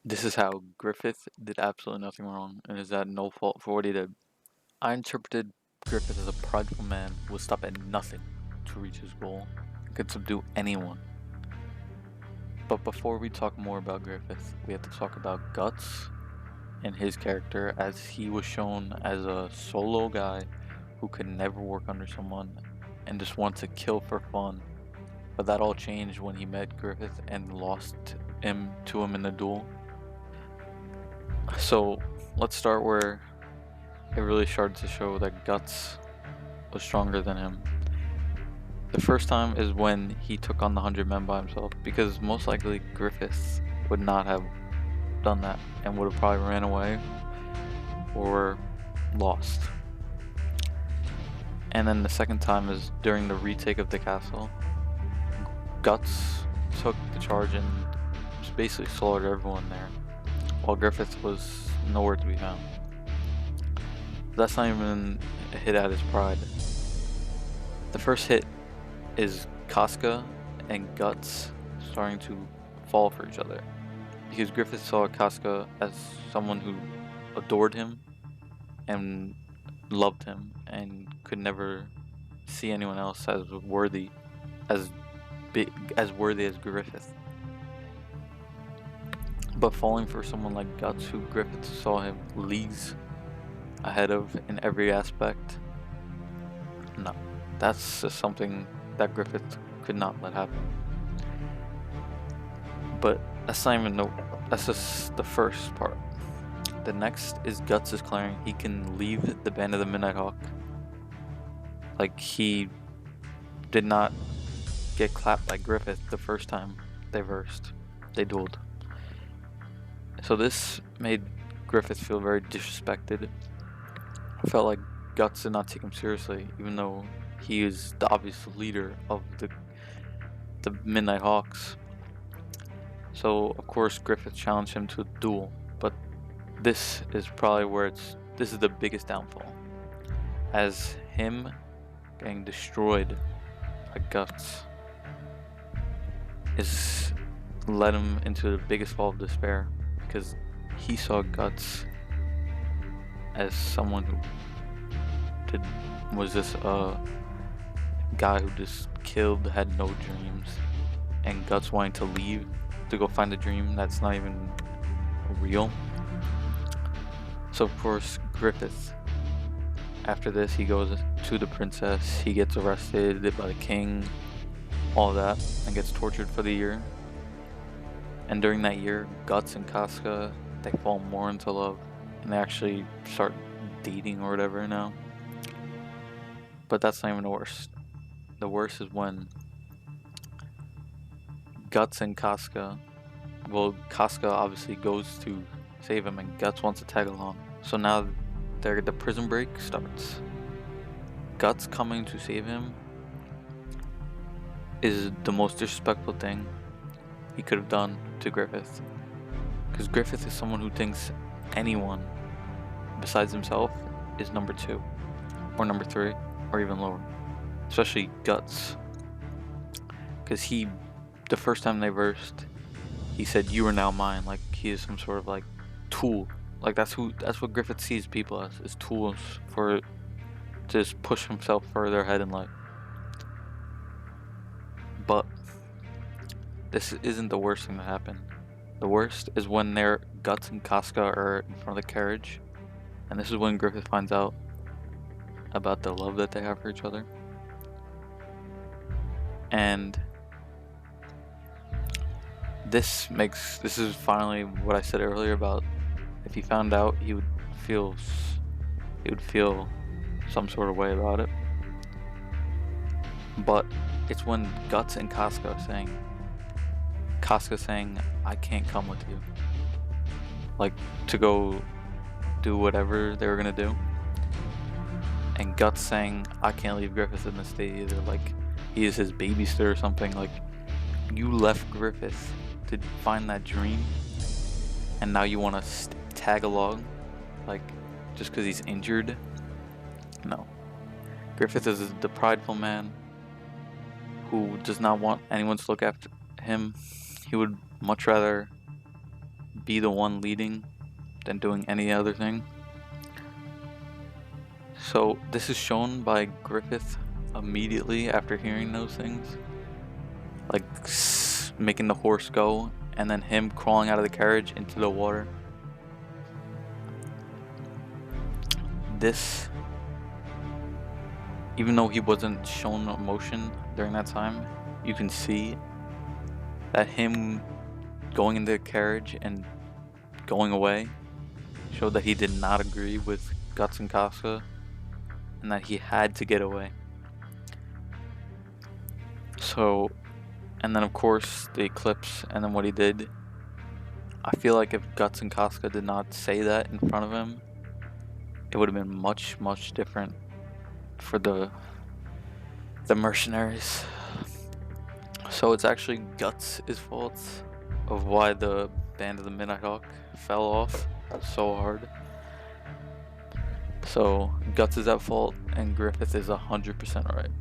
This is how Griffith did absolutely nothing wrong and is at no fault for what he did. I interpreted Griffith as a prideful man who would stop at nothing to reach his goal and could subdue anyone. But before we talk more about Griffith, we have to talk about Guts and his character, as he was shown as a solo guy who could never work under someone and just wants to kill for fun. But that all changed when he met Griffith and lost him to him in the duel. So let's start where it really started to show that Guts was stronger than him. The first time is when he took on the 100 men by himself, because most likely Griffith would not have done that and would have probably ran away or lost. And then the second time is during the retake of the castle. Guts took the charge and just basically slaughtered everyone there, while Griffith was nowhere to be found. That's not even a hit at his pride. The first hit is Casca and Guts starting to fall for each other, because Griffith saw Casca as someone who adored him and loved him and could never see anyone else as worthy as worthy as Griffith. But falling for someone like Guts, who Griffith saw him leagues ahead of in every aspect, no, that's just something that Griffith could not let happen. But that's not even that's just the first part. The next is Guts is declaring he can leave the band of the Midnight Hawk. Like, he did not get clapped by Griffith the first time they dueled. So this made Griffith feel very disrespected. I felt like Guts did not take him seriously, even though he is the obvious leader of the Midnight Hawks. So of course Griffith challenged him to a duel, but this is probably where this is the biggest downfall, as him getting destroyed by Guts is led him into the biggest fall of despair, because he saw Guts as someone who was just a guy who just killed, had no dreams, and Guts wanting to leave to go find a dream that's not even real. So of course Griffith, after this, he goes to the princess, he gets arrested by the king, all that, and gets tortured for the year. And during that year, Guts and Casca, they fall more into love, and they actually start dating or whatever now. But that's not even the worst. The worst is when Guts and Casca, well, Casca obviously goes to save him and Guts wants to tag along. So now the prison break starts. Guts coming to save him is the most disrespectful thing he could have done to Griffith, because Griffith is someone who thinks anyone besides himself is number 2 or number 3 or even lower, especially Guts, because the first time they versed, he said, "You are now mine," like he is some sort of like tool. Like that's what Griffith sees people as, is tools for to just push himself further ahead in life. But this isn't the worst thing that happened. The worst is when their Guts and Casca are in front of the carriage, and this is when Griffith finds out about the love that they have for each other. And this is finally what I said earlier about if he found out, he would feel some sort of way about it. But it's when Guts and Casca saying, "I can't come with you," like to go do whatever they were gonna do, and Guts saying, "I can't leave Griffith in this state either," like he is his babysitter or something. Like, you left Griffith to find that dream, and now you want to tag along, like, just because he's injured? No. Griffith is the prideful man who does not want anyone to look after him. He would much rather be the one leading than doing any other thing. So this is shown by Griffith immediately after hearing those things, like making the horse go, and then him crawling out of the carriage into the water. This, even though he wasn't shown emotion during that time, you can see that him going into the carriage and going away showed that he did not agree with Guts and Casca, and that he had to get away. So, and then of course the eclipse, and then what he did. I feel like if Guts and Casca did not say that in front of him, it would have been much, much different for the mercenaries. So it's actually Guts' fault of why the band of the Midnight Hawk fell off so hard. So Guts is at fault and Griffith is 100% right.